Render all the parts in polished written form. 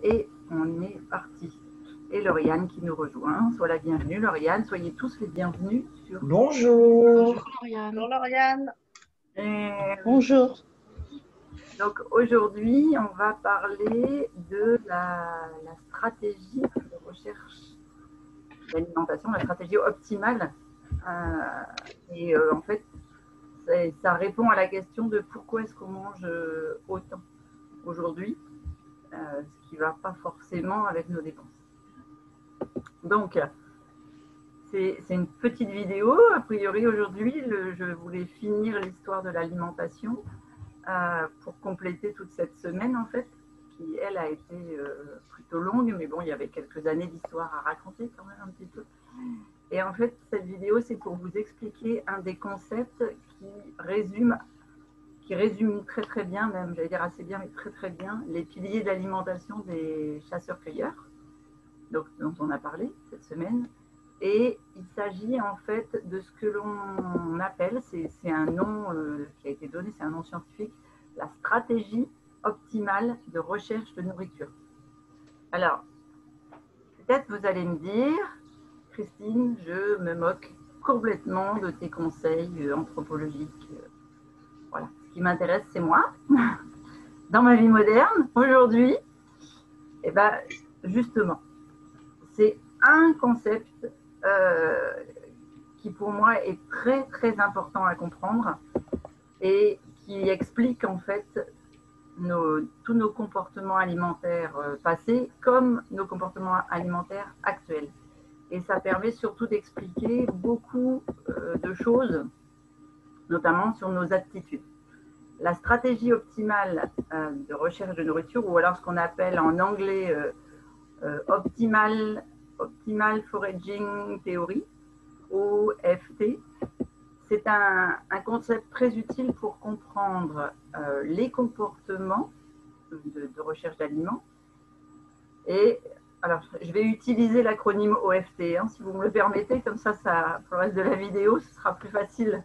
Et on est parti. Et Lauriane qui nous rejoint. Sois la bienvenue, Lauriane. Soyez tous les bienvenus sur... Bonjour. Bonjour Lauriane. Bonjour Lauriane. Bonjour. Donc aujourd'hui, on va parler de la stratégie de recherche d'alimentation, la stratégie optimale. En fait, ça répond à la question de pourquoi est-ce qu'on mange autant aujourd'hui, ce qui ne va pas forcément avec nos dépenses. Donc, c'est une petite vidéo. A priori, aujourd'hui, je voulais finir l'histoire de l'alimentation pour compléter toute cette semaine, en fait, qui, elle, a été plutôt longue, mais bon, il y avait quelques années d'histoire à raconter quand même un petit peu. Et en fait, cette vidéo, c'est pour vous expliquer un des concepts qui résume très très bien, même, j'allais dire assez bien, mais très très bien, les piliers de l'alimentation des chasseurs-cueilleurs, dont on a parlé cette semaine. Et il s'agit en fait de ce que l'on appelle, c'est un nom qui a été donné, c'est un nom scientifique, la stratégie optimale de recherche de nourriture. Alors, peut-être vous allez me dire, Christine, je me moque complètement de tes conseils anthropologiques. Voilà, ce qui m'intéresse, c'est moi. Dans ma vie moderne, aujourd'hui, et ben, justement, c'est un concept qui pour moi est très très important à comprendre et qui explique en fait tous nos comportements alimentaires passés comme nos comportements alimentaires actuels. Et ça permet surtout d'expliquer beaucoup de choses, notamment sur nos aptitudes. La stratégie optimale de recherche de nourriture, ou alors ce qu'on appelle en anglais Optimal Foraging Theory, OFT, c'est un concept très utile pour comprendre les comportements de recherche d'aliments. Et alors, je vais utiliser l'acronyme OFT, hein, si vous me le permettez, comme ça, pour le reste de la vidéo, ce sera plus facile.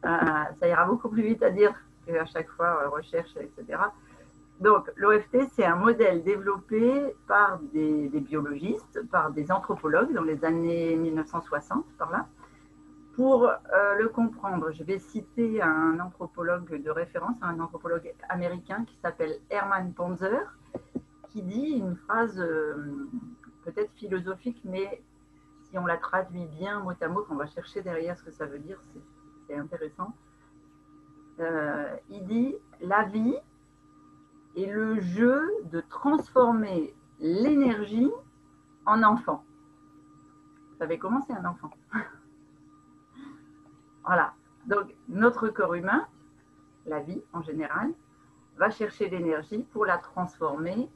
Ça ira beaucoup plus vite à dire qu'à chaque fois, recherche, etc. Donc, l'OFT, c'est un modèle développé par des biologistes, par des anthropologues dans les années 1960, par là. Pour le comprendre, je vais citer un anthropologue de référence, un anthropologue américain qui s'appelle Hermann Ponzer, qui dit une phrase peut-être philosophique, mais si on la traduit bien mot à mot, qu'on va chercher derrière ce que ça veut dire, c'est intéressant. Il dit « La vie est le jeu de transformer l'énergie en enfant. » Vous savez comment c'est un enfant? Voilà. Donc, notre corps humain, la vie en général, va chercher l'énergie pour la transformer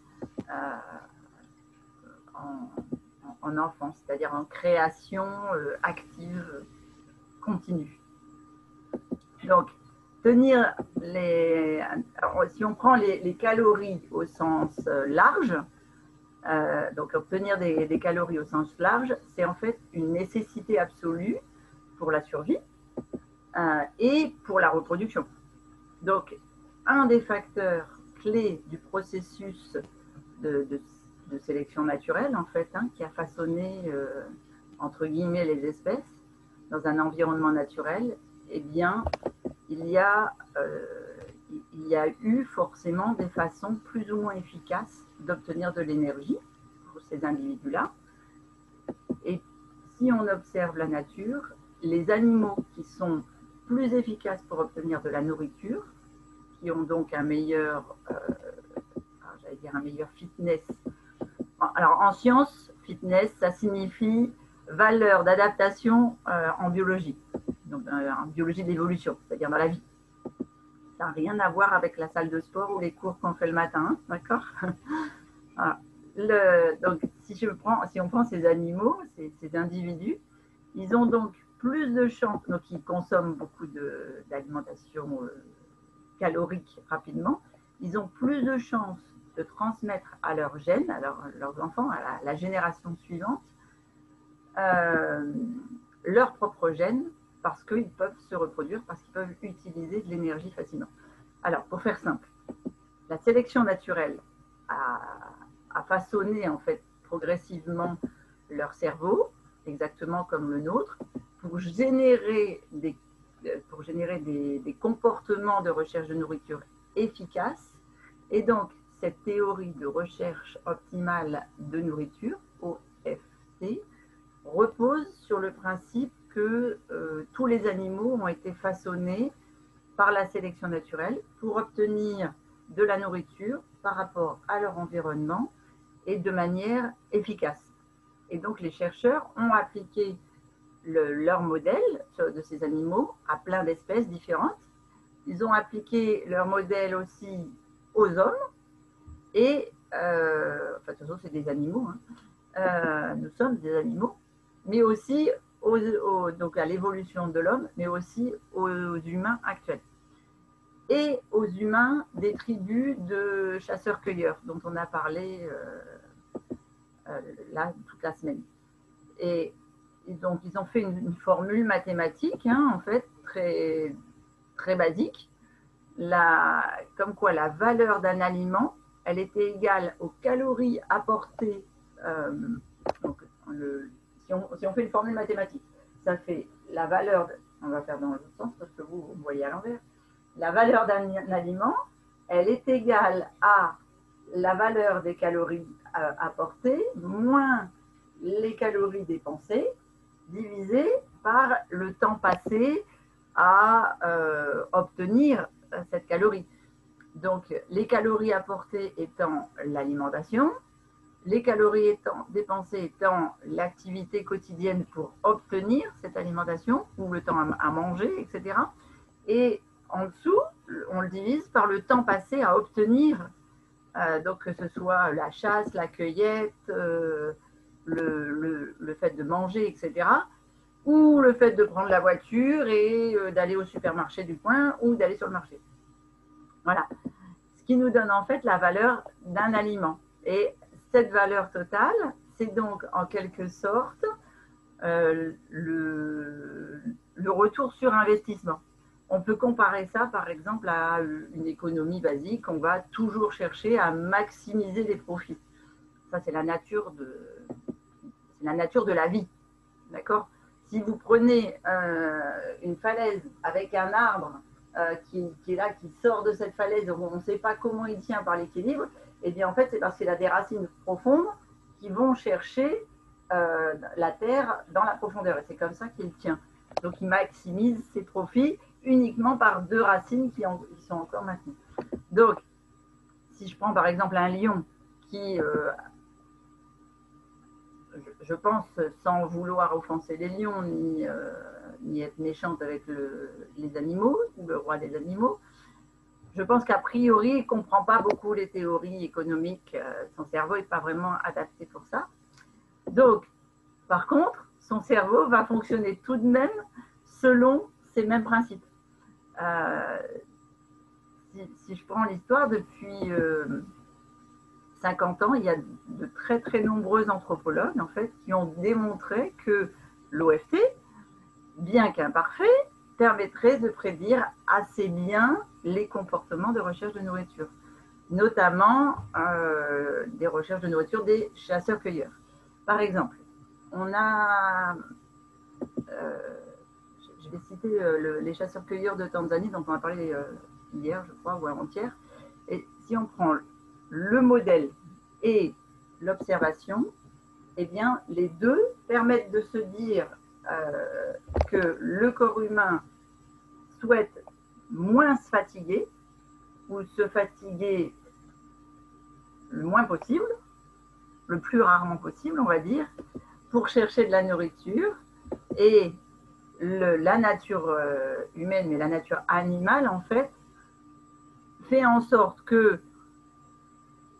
en enfant, c'est-à-dire en création active, continue. Donc, tenir les... Alors, si on prend les calories au sens large, donc obtenir des calories au sens large, c'est en fait une nécessité absolue pour la survie et pour la reproduction. Donc, un des facteurs clés du processus de sélection naturelle, en fait, hein, qui a façonné, entre guillemets, les espèces dans un environnement naturel, eh bien, il y a eu forcément des façons plus ou moins efficaces d'obtenir de l'énergie pour ces individus-là. Et si on observe la nature, les animaux qui sont plus efficaces pour obtenir de la nourriture, qui ont donc un meilleur, j'allais dire un meilleur fitness. Alors en science, fitness, ça signifie valeur d'adaptation en biologie, donc en biologie de l'évolution, c'est-à-dire dans la vie. Ça n'a rien à voir avec la salle de sport ou les cours qu'on fait le matin, hein, d'accord? Voilà. Donc si on prend ces animaux, ces individus, ils ont donc plus de chances, donc ils consomment beaucoup d'alimentation calorique rapidement, ils ont plus de chances de transmettre à leurs gènes, à leurs enfants, à la génération suivante, leurs propres gènes, parce qu'ils peuvent se reproduire, parce qu'ils peuvent utiliser de l'énergie facilement. Alors, pour faire simple, la sélection naturelle a façonné en fait progressivement leur cerveau, exactement comme le nôtre, pour générer des comportements de recherche de nourriture efficaces. Et donc, cette théorie de recherche optimale de nourriture, OFT, repose sur le principe que tous les animaux ont été façonnés par la sélection naturelle pour obtenir de la nourriture par rapport à leur environnement et de manière efficace. Et donc, les chercheurs ont appliqué leur modèle de ces animaux à plein d'espèces différentes. Ils ont appliqué leur modèle aussi aux hommes et, enfin, de toute façon, c'est des animaux, hein. Nous sommes des animaux, mais aussi donc à l'évolution de l'homme, mais aussi aux humains actuels. Et aux humains des tribus de chasseurs-cueilleurs dont on a parlé là toute la semaine. Et donc, ils ont fait une formule mathématique, hein, en fait, très, très basique, comme quoi la valeur d'un aliment, elle était égale aux calories apportées. Donc, si on fait une formule mathématique, ça fait la valeur, on va faire dans l'autre sens parce que vous voyez à l'envers, la valeur d'un aliment, elle est égale à la valeur des calories apportées moins les calories dépensées divisé par le temps passé à obtenir cette calorie. Donc, les calories apportées étant l'alimentation, les calories dépensées étant l'activité quotidienne pour obtenir cette alimentation, ou le temps à manger, etc. Et en dessous, on le divise par le temps passé à obtenir, donc que ce soit la chasse, la cueillette, le fait de manger, etc., ou le fait de prendre la voiture et d'aller au supermarché du coin ou d'aller sur le marché. Voilà. Ce qui nous donne en fait la valeur d'un aliment. Et cette valeur totale, c'est donc en quelque sorte le retour sur investissement. On peut comparer ça par exemple à une économie basique. On va toujours chercher à maximiser les profits. Ça, c'est la nature de la vie. D'accord ? Si vous prenez une falaise avec un arbre qui est là, qui sort de cette falaise, on ne sait pas comment il tient par l'équilibre, et bien en fait, c'est parce qu'il a des racines profondes qui vont chercher la terre dans la profondeur. Et c'est comme ça qu'il tient. Donc, il maximise ses profits uniquement par deux racines qui sont encore maintenues. Donc, si je prends par exemple un lion qui, je pense, sans vouloir offenser les lions ni être méchante avec les animaux ou le roi des animaux, je pense qu'a priori, il ne comprend pas beaucoup les théories économiques. Son cerveau n'est pas vraiment adapté pour ça. Donc, par contre, son cerveau va fonctionner tout de même selon ces mêmes principes. Si je prends l'histoire, depuis 50 ans, il y a de très très nombreux anthropologues en fait, qui ont démontré que l'OFT, bien qu'imparfait, permettrait de prédire assez bien les comportements de recherche de nourriture, notamment des recherches de nourriture des chasseurs-cueilleurs. Par exemple, on a, je vais citer les chasseurs-cueilleurs de Tanzanie dont on a parlé hier, je crois, ou avant-hier. Et si on prend le modèle et l'observation, eh bien, les deux permettent de se dire que le corps humain souhaite moins se fatiguer ou se fatiguer le moins possible, le plus rarement possible, on va dire, pour chercher de la nourriture. Et la nature humaine, mais la nature animale, en fait, fait en sorte que,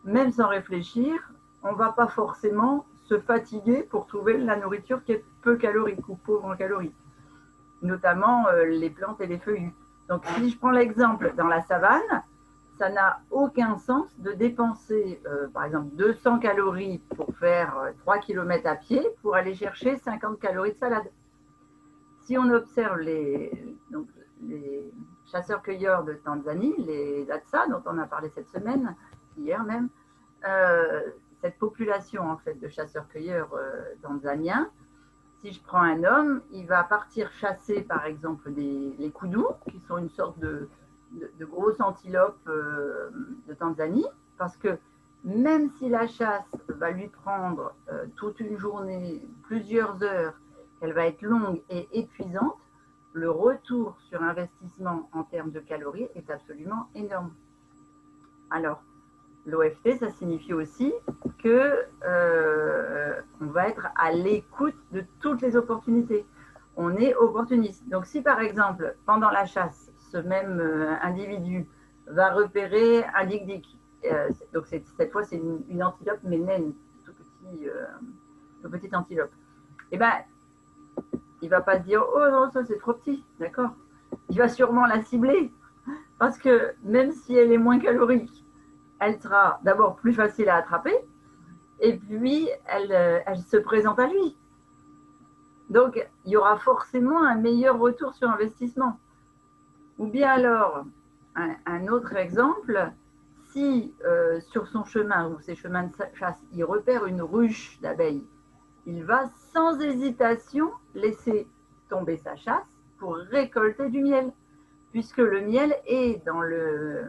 même sans réfléchir, on ne va pas forcément se fatiguer pour trouver la nourriture qui est peu calorique ou pauvre en calories, notamment les plantes et les feuillus. Donc, si je prends l'exemple dans la savane, ça n'a aucun sens de dépenser, par exemple, 200 calories pour faire 3 km à pied pour aller chercher 50 calories de salade. Si on observe les chasseurs-cueilleurs de Tanzanie, les Hadza, dont on a parlé cette semaine, hier même, cette population en fait, de chasseurs-cueilleurs tanzaniens, si je prends un homme, il va partir chasser par exemple les koudous, qui sont une sorte de grosses antilopes de Tanzanie, parce que même si la chasse va lui prendre toute une journée, plusieurs heures, qu'elle va être longue et épuisante, le retour sur investissement en termes de calories est absolument énorme. Alors, l'OFT, ça signifie aussi que on va être à l'écoute de toutes les opportunités. On est opportuniste. Donc, si par exemple, pendant la chasse, ce même individu va repérer un dik-dik, donc cette fois, c'est une antilope, mais naine, tout petite antilope, et ben, il ne va pas se dire, oh non, ça c'est trop petit, d'accord. Il va sûrement la cibler, parce que même si elle est moins calorique, elle sera d'abord plus facile à attraper, et puis elle se présente à lui. Donc, il y aura forcément un meilleur retour sur investissement. Ou bien alors, un autre exemple, si sur son chemin ou ses chemins de chasse, il repère une ruche d'abeilles, il va sans hésitation laisser tomber sa chasse pour récolter du miel, puisque le miel est dans le...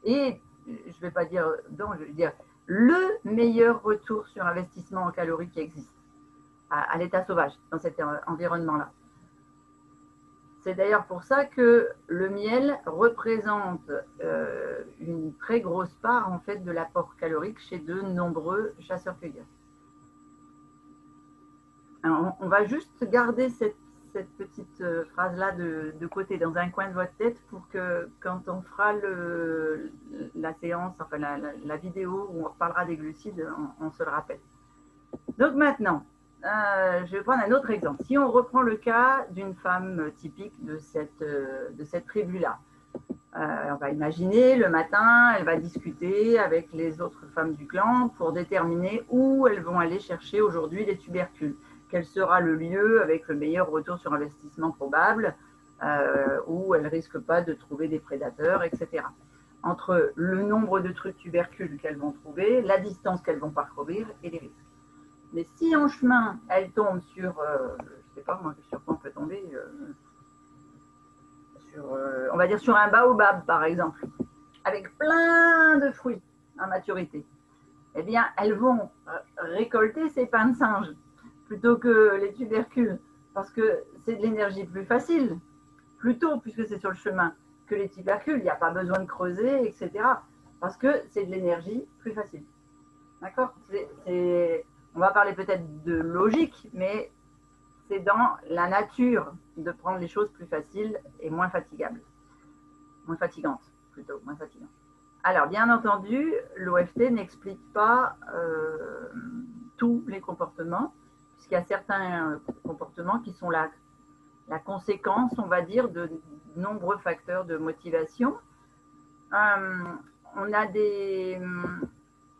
Et je ne vais pas dire dans, je vais dire le meilleur retour sur investissement en calories qui existe à l'état sauvage, dans cet environnement-là. C'est d'ailleurs pour ça que le miel représente une très grosse part en fait, de l'apport calorique chez de nombreux chasseurs-cueilleurs. On va juste garder cette petite phrase-là de côté dans un coin de votre tête pour que quand on fera la séance, enfin la vidéo où on reparlera des glucides, on se le rappelle. Donc maintenant, je vais prendre un autre exemple. Si on reprend le cas d'une femme typique de cette tribu-là, on va imaginer le matin, elle va discuter avec les autres femmes du clan pour déterminer où elles vont aller chercher aujourd'hui les tubercules. Quel sera le lieu avec le meilleur retour sur investissement probable, où elles ne risquent pas de trouver des prédateurs, etc. Entre le nombre de tubercules qu'elles vont trouver, la distance qu'elles vont parcourir et les risques. Mais si en chemin, elles tombent sur, je ne sais pas moi, sur quoi on peut tomber, on va dire sur un baobab par exemple, avec plein de fruits à maturité, eh bien elles vont récolter ces pains de singe plutôt que les tubercules, parce que c'est de l'énergie plus facile, plutôt puisque c'est sur le chemin, que les tubercules, il n'y a pas besoin de creuser, etc. Parce que c'est de l'énergie plus facile. D'accord ? On va parler peut-être de logique, mais c'est dans la nature de prendre les choses plus faciles et moins fatigables. Moins fatigantes, plutôt, moins fatigantes. Alors, bien entendu, l'OFT n'explique pas tous les comportements, puisqu'il y a certains comportements qui sont la conséquence, on va dire, de nombreux facteurs de motivation.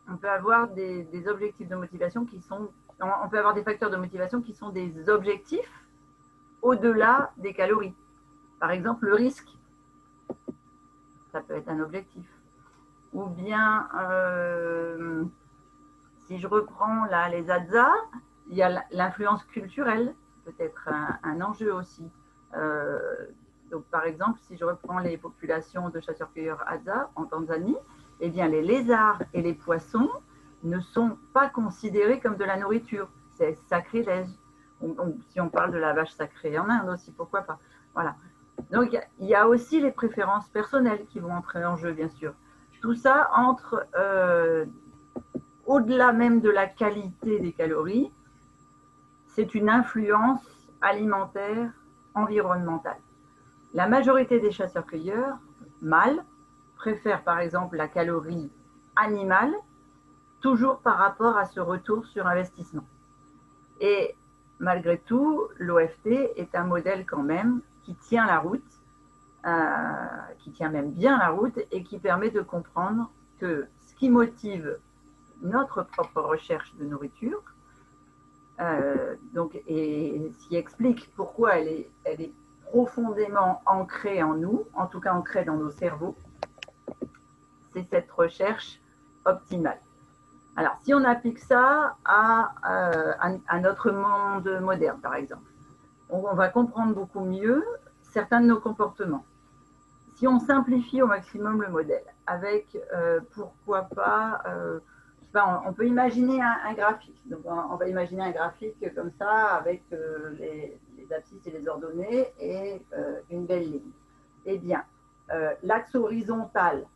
On peut avoir des objectifs de motivation qui sont... On peut avoir des facteurs de motivation qui sont des objectifs au-delà des calories. Par exemple, le risque, ça peut être un objectif. Ou bien, si je reprends là les Hadza, il y a l'influence culturelle, peut-être un enjeu aussi. Donc, par exemple, si je reprends les populations de chasseurs-cueilleurs Hadza en Tanzanie, eh bien, les lézards et les poissons ne sont pas considérés comme de la nourriture. C'est sacrilège. Si on parle de la vache sacrée en Inde aussi, pourquoi pas. Voilà. Donc, il y a aussi les préférences personnelles qui vont entrer en jeu, bien sûr. Tout ça entre au-delà même de la qualité des calories, c'est une influence alimentaire, environnementale. La majorité des chasseurs-cueilleurs, mâles, préfèrent par exemple la calorie animale, toujours par rapport à ce retour sur investissement. Et malgré tout, l'OFT est un modèle quand même qui tient la route, qui tient même bien la route et qui permet de comprendre que ce qui motive notre propre recherche de nourriture, et ce qui explique pourquoi elle est profondément ancrée en nous, en tout cas ancrée dans nos cerveaux, c'est cette recherche optimale. Alors, si on applique ça à notre monde moderne, par exemple, on va comprendre beaucoup mieux certains de nos comportements. Si on simplifie au maximum le modèle, avec pourquoi pas, on peut imaginer un graphique. Donc, on va imaginer un graphique comme ça, avec les abscisses et les ordonnées et une belle ligne. Eh bien, l'axe horizontal,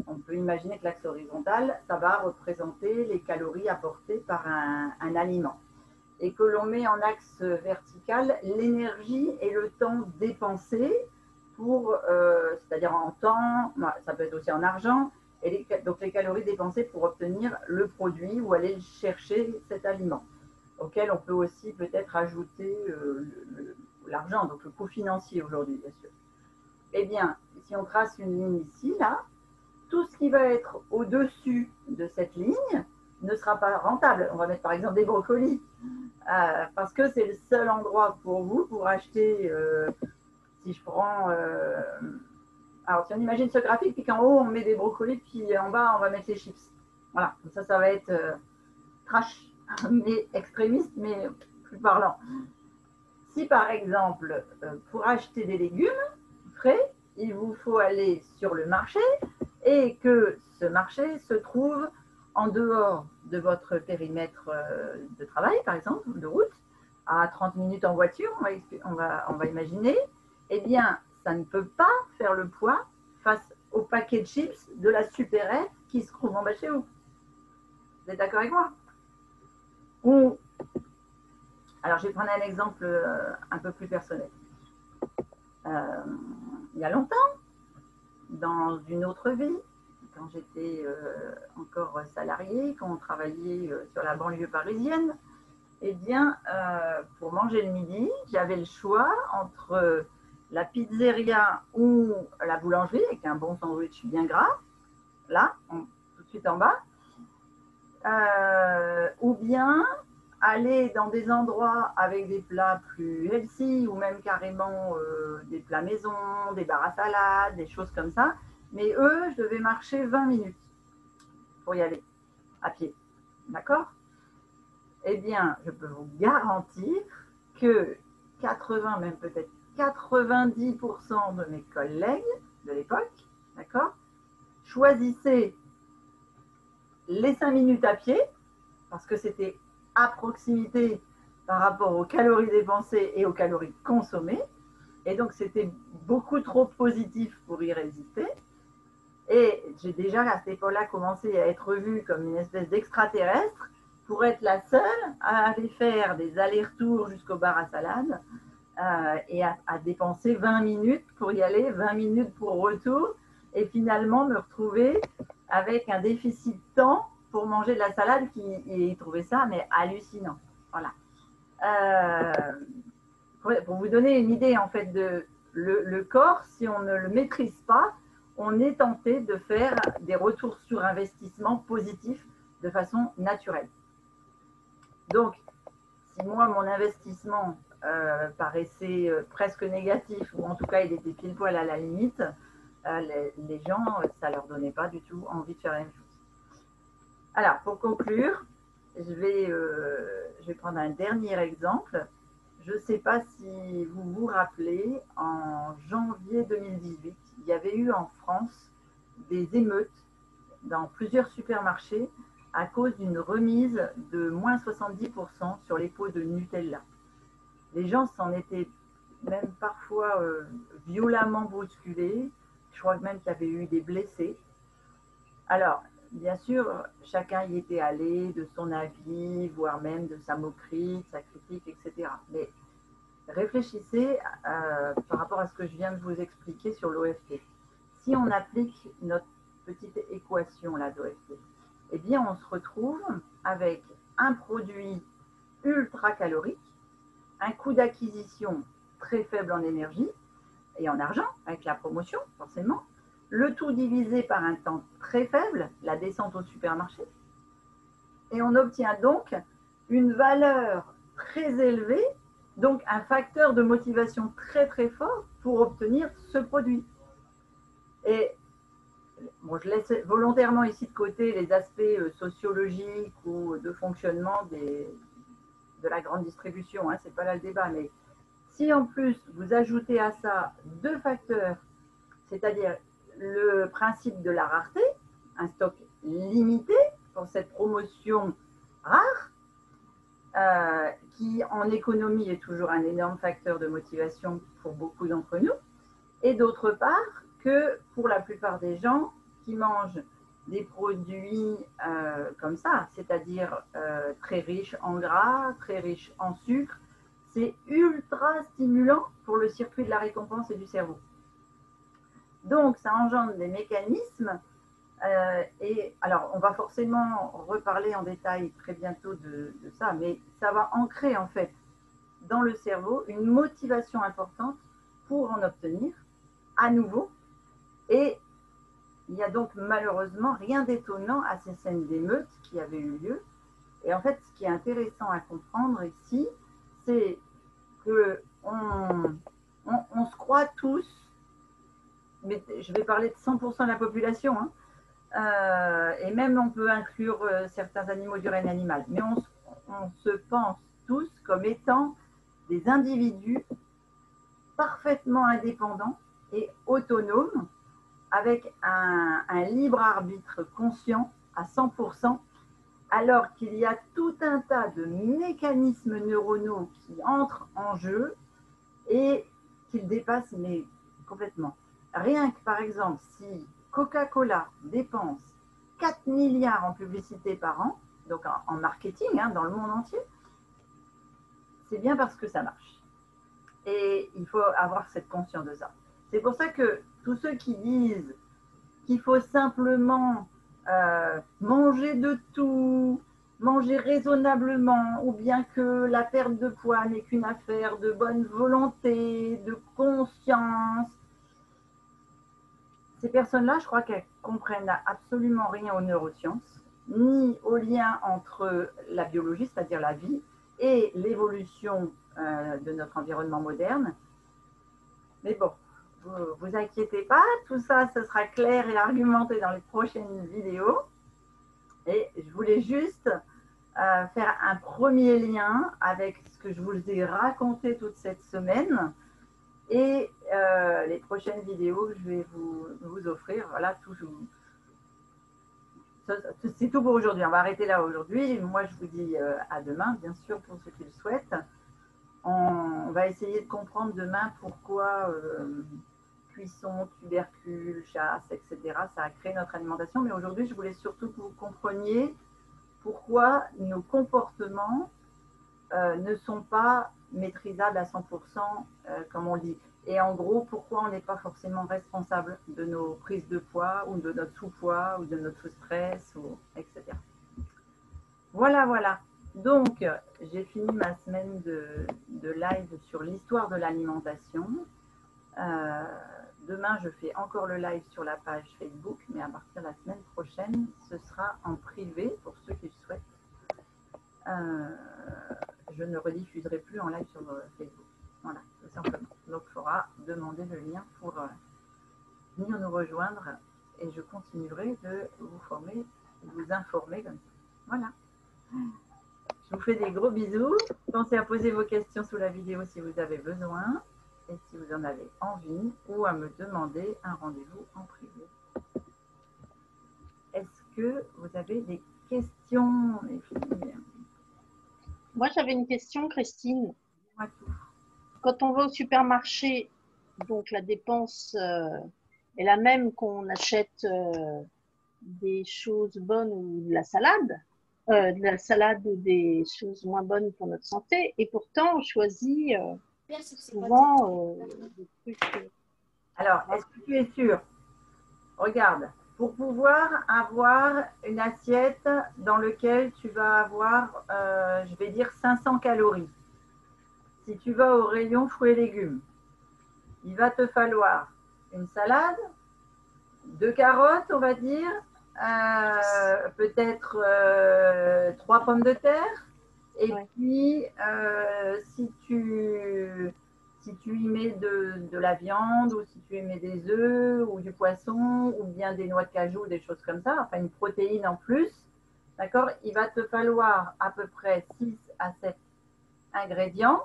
on peut imaginer que l'axe horizontal, ça va représenter les calories apportées par un aliment. Et que l'on met en axe vertical l'énergie et le temps dépensé pour, c'est-à-dire en temps, ça peut être aussi en argent, et donc les calories dépensées pour obtenir le produit ou aller chercher cet aliment, auquel on peut aussi peut-être ajouter l'argent, donc le coût financier aujourd'hui, bien sûr. Eh bien, si on trace une ligne ici, là, tout ce qui va être au-dessus de cette ligne ne sera pas rentable. On va mettre par exemple des brocolis, parce que c'est le seul endroit pour vous pour acheter, si je prends, alors si on imagine ce graphique, puis qu'en haut on met des brocolis, puis en bas on va mettre les chips. Voilà, ça va être trash, mais extrémiste, mais plus parlant. Si par exemple, pour acheter des légumes frais, il vous faut aller sur le marché et que ce marché se trouve en dehors de votre périmètre de travail, par exemple, de route, à 30 minutes en voiture, on va imaginer, eh bien, ça ne peut pas faire le poids face au paquet de chips de la supérette qui se trouve en bas chez vous. Vous êtes d'accord avec moi? Ou, alors, je vais prendre un exemple un peu plus personnel. Il y a longtemps, dans une autre vie, quand j'étais encore salariée, quand on travaillait sur la banlieue parisienne, eh bien, pour manger le midi, j'avais le choix entre la pizzeria ou la boulangerie, avec un bon sandwich bien gras, là, tout de suite en bas, ou bien aller dans des endroits avec des plats plus healthy ou même carrément des plats maison, des bars à salade, des choses comme ça. Mais eux, je devais marcher 20 minutes pour y aller, à pied. D'accord? Eh bien, je peux vous garantir que 80, même peut-être 90% de mes collègues de l'époque, d'accord, choisissaient les 5 minutes à pied, parce que c'était à proximité par rapport aux calories dépensées et aux calories consommées. Et donc, c'était beaucoup trop positif pour y résister. Et j'ai déjà, à cette époque-là, commencé à être vue comme une espèce d'extraterrestre pour être la seule à aller faire des allers-retours jusqu'au bar à salade et à dépenser 20 minutes pour y aller, 20 minutes pour retour, et finalement me retrouver avec un déficit de temps pour manger de la salade et trouver ça mais hallucinant. Voilà. Pour vous donner une idée en fait de le corps, si on ne le maîtrise pas, on est tenté de faire des retours sur investissement positifs de façon naturelle. Donc, si moi, mon investissement paraissait presque négatif, ou en tout cas, il était pile poil à la limite, les gens, ça ne leur donnait pas du tout envie de faire la même chose. Alors, pour conclure, je vais prendre un dernier exemple. Je ne sais pas si vous vous rappelez, en janvier 2018, il y avait eu en France des émeutes dans plusieurs supermarchés à cause d'une remise de moins 70% sur les pots de Nutella. Les gens s'en étaient même parfois violemment bousculés. Je crois même qu'il y avait eu des blessés. Alors, bien sûr, chacun y était allé de son avis, voire même de sa moquerie, de sa critique, etc. Mais réfléchissez par rapport à ce que je viens de vous expliquer sur l'OFT. Si on applique notre petite équation là d'OFT, eh bien on se retrouve avec un produit ultra calorique, un coût d'acquisition très faible en énergie et en argent, avec la promotion forcément, le tout divisé par un temps très faible, la descente au supermarché, et on obtient donc une valeur très élevée, donc un facteur de motivation très très fort pour obtenir ce produit. Et bon, je laisse volontairement ici de côté les aspects sociologiques ou de fonctionnement de la grande distribution, hein, ce n'est pas là le débat, mais si en plus vous ajoutez à ça deux facteurs, c'est-à-dire le principe de la rareté, un stock limité pour cette promotion rare, qui en économie est toujours un énorme facteur de motivation pour beaucoup d'entre nous, et d'autre part que pour la plupart des gens qui mangent des produits comme ça, c'est-à-dire très riches en gras, très riches en sucre, c'est ultra stimulant pour le circuit de la récompense et du cerveau. Donc, ça engendre des mécanismes. Et alors, on va forcément reparler en détail très bientôt de ça, mais ça va ancrer en fait dans le cerveau une motivation importante pour en obtenir à nouveau. Et il n'y a donc malheureusement rien d'étonnant à ces scènes d'émeute qui avaient eu lieu. Et en fait, ce qui est intéressant à comprendre ici, c'est qu'on se croit tous, mais je vais parler de 100% de la population, hein, et même on peut inclure certains animaux du règne animal, mais on se pense tous comme étant des individus parfaitement indépendants et autonomes, avec un libre arbitre conscient à 100%, alors qu'il y a tout un tas de mécanismes neuronaux qui entrent en jeu et qu'ils dépassent mais complètement. Rien que par exemple, si Coca-Cola dépense 4 milliards en publicité par an, donc en marketing, hein, dans le monde entier, c'est bien parce que ça marche. Et il faut avoir cette conscience de ça. C'est pour ça que tous ceux qui disent qu'il faut simplement manger de tout, manger raisonnablement, ou bien que la perte de poids n'est qu'une affaire de bonne volonté, de conscience, ces personnes-là, je crois qu'elles comprennent absolument rien aux neurosciences, ni au lien entre la biologie, c'est-à-dire la vie, et l'évolution de notre environnement moderne. Mais bon, vous inquiétez pas, tout ça, ce sera clair et argumenté dans les prochaines vidéos. Et je voulais juste faire un premier lien avec ce que je vous ai raconté toute cette semaine et les prochaines vidéos que je vais vous offrir. Voilà, c'est tout pour aujourd'hui. On va arrêter là aujourd'hui. Moi, je vous dis à demain, bien sûr, pour ceux qui le souhaitent. On va essayer de comprendre demain pourquoi cuisson, tubercules, chasse, etc. Ça a créé notre alimentation. Mais aujourd'hui, je voulais surtout que vous compreniez pourquoi nos comportements ne sont pas maîtrisables à 100%, comme on dit. Et en gros, pourquoi on n'est pas forcément responsable de nos prises de poids ou de notre sous-poids ou de notre stress, etc. Voilà, voilà. Donc, j'ai fini ma semaine de live sur l'histoire de l'alimentation. Demain, je fais encore le live sur la page Facebook, mais à partir de la semaine prochaine, ce sera en privé pour ceux qui le souhaitent. Je ne rediffuserai plus en live sur Facebook. Voilà, tout simplement. Donc, il faudra demander le lien pour venir nous rejoindre et je continuerai de vous former, de vous informer comme ça. Voilà. Je vous fais des gros bisous. Pensez à poser vos questions sous la vidéo si vous avez besoin et si vous en avez envie ou à me demander un rendez-vous en privé. Est-ce que vous avez des questions, les filles? Moi, j'avais une question, Christine. Dis-moi tout. Quand on va au supermarché, donc la dépense est la même qu'on achète des choses bonnes ou de la salade ou des choses moins bonnes pour notre santé, et pourtant on choisit souvent des trucs. Alors, est-ce que tu es sûr? Regarde, pour pouvoir avoir une assiette dans laquelle tu vas avoir, je vais dire, 500 calories, si tu vas au rayon fruits et légumes, il va te falloir une salade, 2 carottes, on va dire, peut-être 3 pommes de terre. Et puis, si tu si tu y mets de la viande ou si tu y mets des œufs ou du poisson ou bien des noix de cajou, des choses comme ça, enfin une protéine en plus, d'accord, il va te falloir à peu près 6 à 7 ingrédients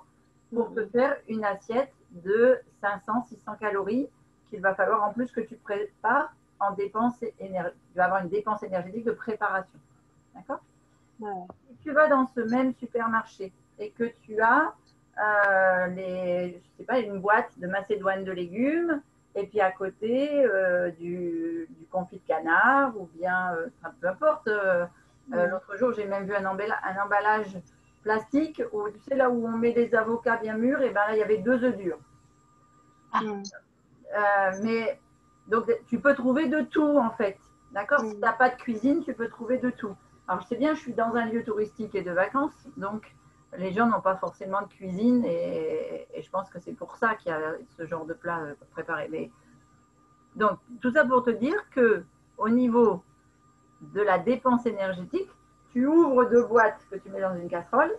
pour te faire une assiette de 500-600 calories qu'il va falloir en plus que tu prépares en dépense énergétique. Tu vas avoir une dépense énergétique de préparation. D'accord? Ouais. Si tu vas dans ce même supermarché et que tu as je sais pas, une boîte de macédoine de légumes et puis à côté du confit de canard ou bien, peu importe. L'autre jour, j'ai même vu un emballage plastique où, tu sais, là où on met des avocats bien mûrs, et ben là, il y avait 2 œufs durs. Mais donc, tu peux trouver de tout en fait. D'accord? Si tu n'as pas de cuisine, tu peux trouver de tout. Alors, je sais bien, je suis dans un lieu touristique et de vacances, donc les gens n'ont pas forcément de cuisine et je pense que c'est pour ça qu'il y a ce genre de plat préparé. Mais, donc, tout ça pour te dire que au niveau de la dépense énergétique, tu ouvres 2 boîtes que tu mets dans une casserole,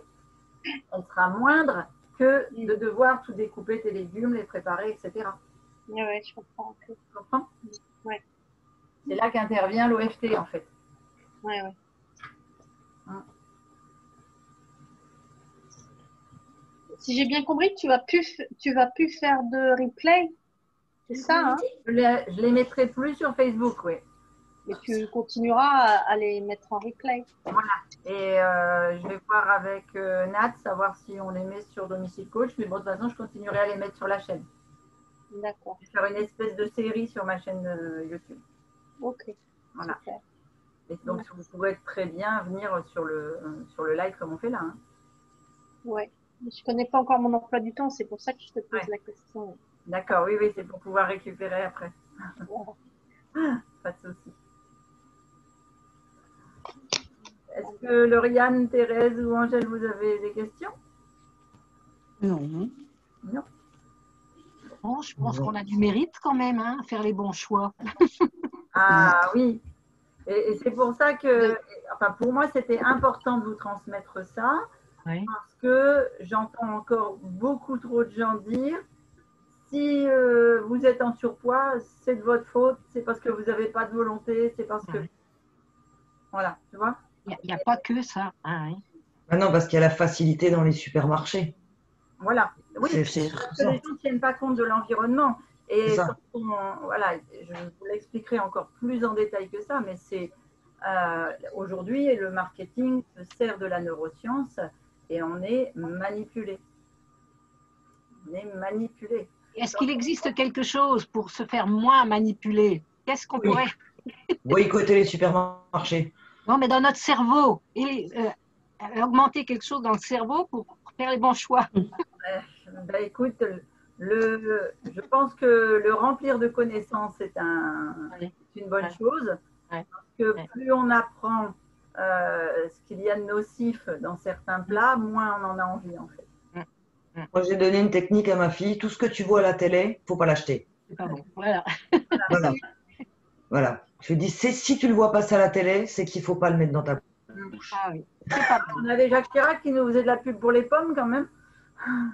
elle sera moindre que de devoir tout découper tes légumes, les préparer, etc. Oui, je comprends. Tu comprends? Ouais. C'est là qu'intervient l'OFT en fait. Oui. Si j'ai bien compris, tu vas plus faire de replay, c'est ça, hein? Je les mettrai plus sur Facebook, oui. Mais tu continueras à les mettre en replay. Voilà. Et je vais voir avec Nat, savoir si on les met sur Domicile Coach. Mais bon, de toute façon, je continuerai à les mettre sur la chaîne. D'accord. Je vais faire une espèce de série sur ma chaîne YouTube. Ok. Voilà. Super. Et donc, vous pourrez très bien venir sur le live comme on fait là. Hein. Ouais. Je connais pas encore mon emploi du temps, c'est pour ça que je te pose la question. D'accord, oui, c'est pour pouvoir récupérer après. Voilà. Pas de souci. Est-ce que Lauriane, Thérèse ou Angèle, vous avez des questions? Non. Non. Bon, je pense qu'on a du mérite quand même, hein, à faire les bons choix. Ah oui. Et c'est pour ça que, enfin, pour moi, c'était important de vous transmettre ça. Oui. Parce que j'entends encore beaucoup trop de gens dire si vous êtes en surpoids, c'est de votre faute, c'est parce que vous n'avez pas de volonté, c'est parce que. Voilà, tu vois? Il n'y a pas que ça. Hein. Ah non, parce qu'il y a la facilité dans les supermarchés. Voilà. Oui, c'est parce que les gens ne tiennent pas compte de l'environnement. Et voilà, je vous l'expliquerai encore plus en détail que ça, mais c'est aujourd'hui, le marketing se sert de la neuroscience et on est manipulé. On est manipulé. Est-ce qu'il existe quelque chose pour se faire moins manipuler? Qu'est-ce qu'on pourrait… Boycotter les supermarchés. Non, mais dans notre cerveau, et augmenter quelque chose dans le cerveau pour faire les bons choix. Ben, écoute, je pense que le remplir de connaissances, c'est une bonne chose. Parce que plus on apprend ce qu'il y a de nocif dans certains plats, moins on en a envie en fait. Moi, j'ai donné une technique à ma fille. Tout ce que tu vois à la télé, faut pas l'acheter. C'est pas bon. Voilà. Voilà. Je dis, si tu le vois passer à la télé, c'est qu'il faut pas le mettre dans ta bouche. Ah oui. Pas bon. On avait Jacques Chirac qui nous faisait de la pub pour les pommes quand même.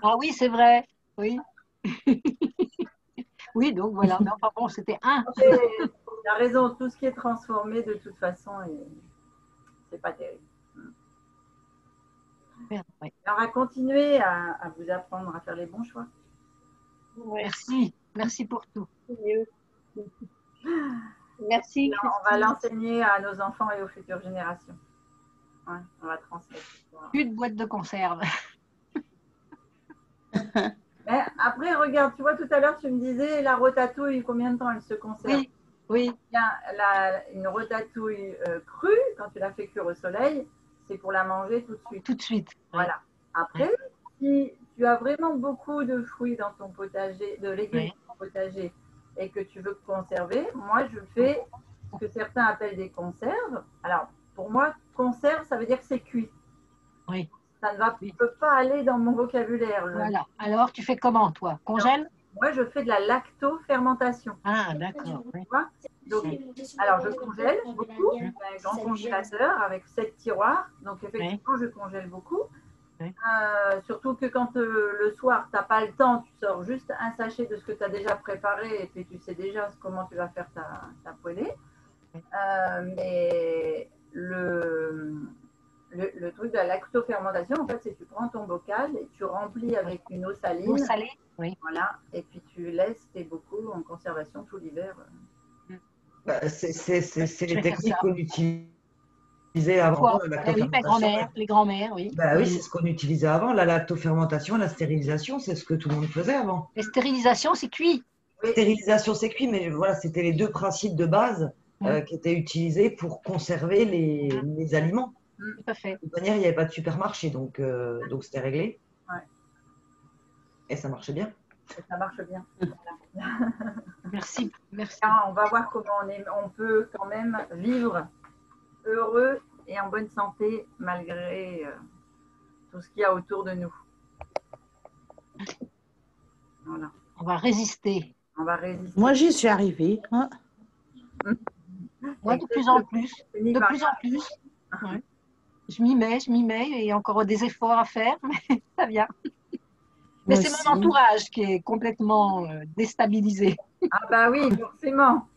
Ah oui, c'est vrai. Oui. Oui, donc voilà. Mais enfin bon, c'était un. Tu as raison. Tout ce qui est transformé, de toute façon, c'est pas terrible. Oui. Alors, à continuer à vous apprendre à faire les bons choix. Ouais. Merci pour tout. Merci. Là, on va l'enseigner à nos enfants et aux futures générations. Ouais, on va transmettre. Plus de boîte de conserve. Mais après, regarde, tu vois, tout à l'heure, tu me disais, la ratatouille, combien de temps elle se conserve? Oui. Une ratatouille crue, quand tu la fais cuire au soleil, c'est pour la manger tout de suite. Tout de suite. Voilà. Après, si tu as vraiment beaucoup de fruits dans ton potager, de légumes dans ton potager, et que tu veux conserver, moi, je fais ce que certains appellent des conserves. Alors, pour moi, conserve, ça veut dire que c'est cuit. Oui. Ça ne peut pas aller dans mon vocabulaire. Voilà. Alors, tu fais comment, toi? Congèle? Moi, je fais de la lactofermentation. Ah, d'accord. Oui. Donc, alors, je congèle beaucoup, un grand congélateur avec 7 tiroirs. Donc, effectivement, je congèle beaucoup. Surtout que quand le soir, tu n'as pas le temps, tu sors juste un sachet de ce que tu as déjà préparé et puis tu sais déjà comment tu vas faire ta poêlée. Mais le truc de la lactofermentation, en fait, c'est que tu prends ton bocal et tu remplis avec une eau saline. L'eau salée, oui. Voilà, et puis tu laisses tes bocaux en conservation tout l'hiver. C'est les techniques qu'on utilisait avant, la Oui, lactofermentation. les grands-mères, oui. Oui, c'est ce qu'on utilisait avant, la lactofermentation, la stérilisation, c'est ce que tout le monde faisait avant. La stérilisation, c'est cuit. Stérilisation, c'est cuit, mais voilà, c'était les deux principes de base qui étaient utilisés pour conserver les aliments. Tout à fait. De toute manière, il n'y avait pas de supermarché, donc c'était réglé. Ouais. Et ça marchait bien. Et ça marche bien. Voilà. Merci. On va voir comment on peut quand même vivre heureux et en bonne santé malgré tout ce qu'il y a autour de nous. Voilà. On va résister. Moi, j'y suis arrivée. Hein. Moi, de plus en plus. De plus en plus. Ouais. Je m'y mets. Il y a encore des efforts à faire, mais ça vient. Mais c'est mon entourage qui est complètement déstabilisé. Ah bah oui, forcément.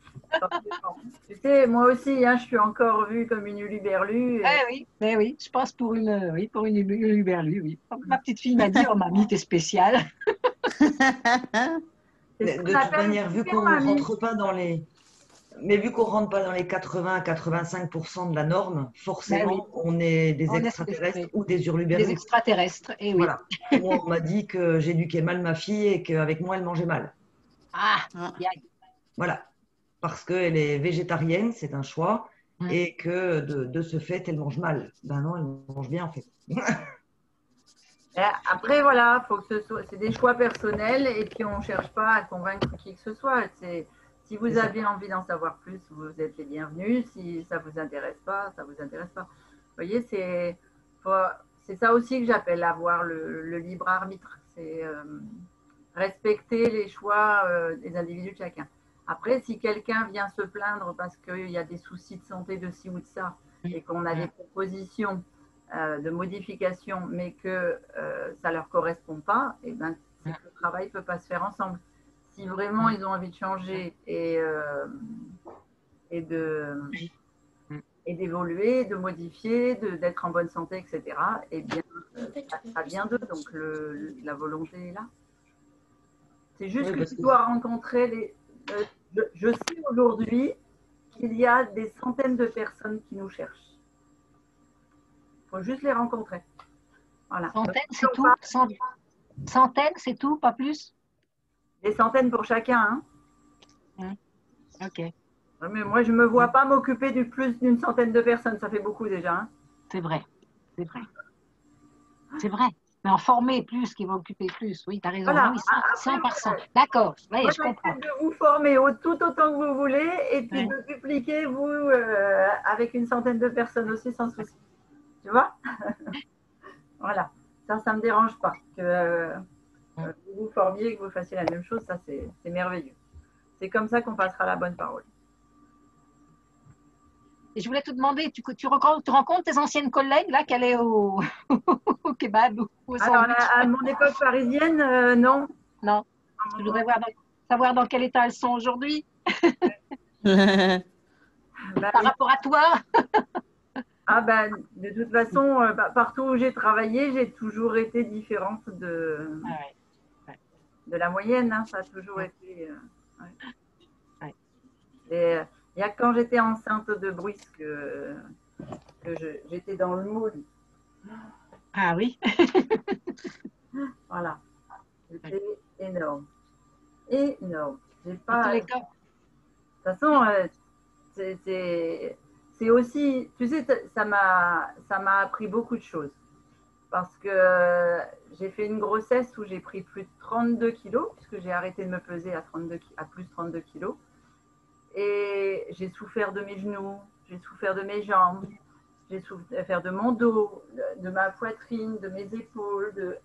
Tu sais, moi aussi, hein, je suis encore vue comme une huluberlue. Oui, je passe pour une huluberlue, oui. Ma petite fille m'a dit, oh mamie, t'es spéciale. De toute manière, vu qu'on ne rentre pas dans les... Mais vu qu'on ne rentre pas dans les 80-85% de la norme, forcément, on est des extraterrestres ou des hurluberlus. Des extraterrestres, et oui. Voilà. Moi, on m'a dit que j'éduquais mal ma fille et qu'avec moi, elle mangeait mal. Voilà. Parce qu'elle est végétarienne, c'est un choix, et que de ce fait, elle mange mal. Ben non, elle mange bien, en fait. Après, voilà, faut que c'est des choix personnels et puis on ne cherche pas à convaincre qui que ce soit. Si vous avez envie d'en savoir plus, vous êtes les bienvenus. Si ça ne vous intéresse pas, ça ne vous intéresse pas. Vous voyez, c'est ça aussi que j'appelle avoir le libre arbitre. C'est respecter les choix des individus de chacun. Après, si quelqu'un vient se plaindre parce qu'il y a des soucis de santé de ci ou de ça et qu'on a des propositions de modification, mais que ça ne leur correspond pas, et ben, le travail ne peut pas se faire ensemble. Si vraiment ils ont envie de changer et d'évoluer, de modifier, d'être en bonne santé, etc., eh bien, ça vient d'eux, donc la volonté est là. C'est juste que tu dois rencontrer je sais aujourd'hui qu'il y a des centaines de personnes qui nous cherchent. Il faut juste les rencontrer. Voilà. Centaines, c'est tout. Centaines, c'est tout, pas plus. Des centaines pour chacun. Hein. Ok. Mais moi, je ne me vois pas m'occuper de plus d'une centaine de personnes. Ça fait beaucoup déjà. Hein. C'est vrai. Mais en former plus, qui va occuper plus. Oui, tu as raison. Voilà. Oui, 100 par 100. D'accord. Oui, je comprends. De vous former tout autant que vous voulez et puis de dupliquer, vous, avec une centaine de personnes aussi, sans souci. Tu vois. Voilà. Ça ne me dérange pas. Que vous vous formiez, que vous fassiez la même chose, ça, c'est merveilleux. C'est comme ça qu'on passera la bonne parole. Et je voulais te demander, tu rencontres tes anciennes collègues là, qui allaient au kebab ou au Alors, sandwich? à mon époque parisienne, non. Non. Je voudrais savoir dans quel état elles sont aujourd'hui. Par rapport à toi. De toute façon, partout où j'ai travaillé, j'ai toujours été différente de la moyenne. Hein, ça a toujours été... Et il y a quand j'étais enceinte de Bruce que j'étais dans le moule. Ah oui. Voilà. C'était énorme. Énorme. J'ai pas... Dans tous les cas. De toute façon, c'est aussi... Tu sais, ça m'a appris beaucoup de choses. Parce que j'ai fait une grossesse où j'ai pris plus de 32 kilos, puisque j'ai arrêté de me peser à plus 32 kilos. Et j'ai souffert de mes genoux, j'ai souffert de mes jambes, j'ai souffert de mon dos, de ma poitrine, de mes épaules.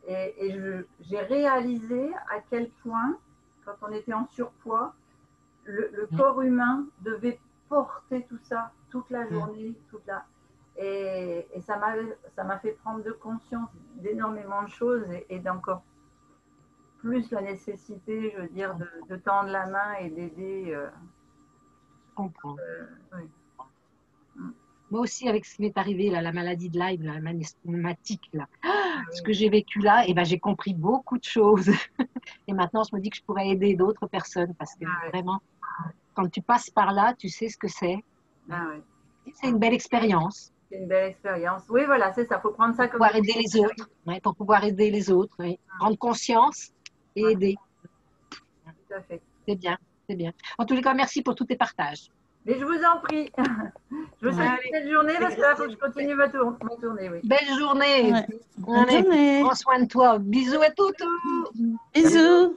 Et j'ai réalisé à quel point, quand on était en surpoids, le corps humain devait porter tout ça toute la journée. Et ça m'a fait prendre de conscience d'énormément de choses et d'encore plus la nécessité, je veux dire, de tendre la main et d'aider. Je comprends. Oui. Moi aussi, avec ce qui m'est arrivé, là, la maladie de Lyme, la maladie rhumatique, là, ce que j'ai vécu là, et ben, j'ai compris beaucoup de choses. Et maintenant, je me dis que je pourrais aider d'autres personnes parce que vraiment, quand tu passes par là, tu sais ce que c'est. C'est une belle expérience. C'est une belle expérience. Oui, voilà, c'est ça. Il faut prendre ça comme... Pour pouvoir aider les autres. Pour pouvoir aider les autres. Prendre conscience et aider. Tout à fait. C'est bien, c'est bien. En tous les cas, merci pour tous tes partages. Mais je vous en prie. Je vous souhaite une belle journée parce que là, il faut que je continue ma tournée. Oui. Belle journée. Bonne journée. Prends soin de toi. Bisous à toutes. Bisous.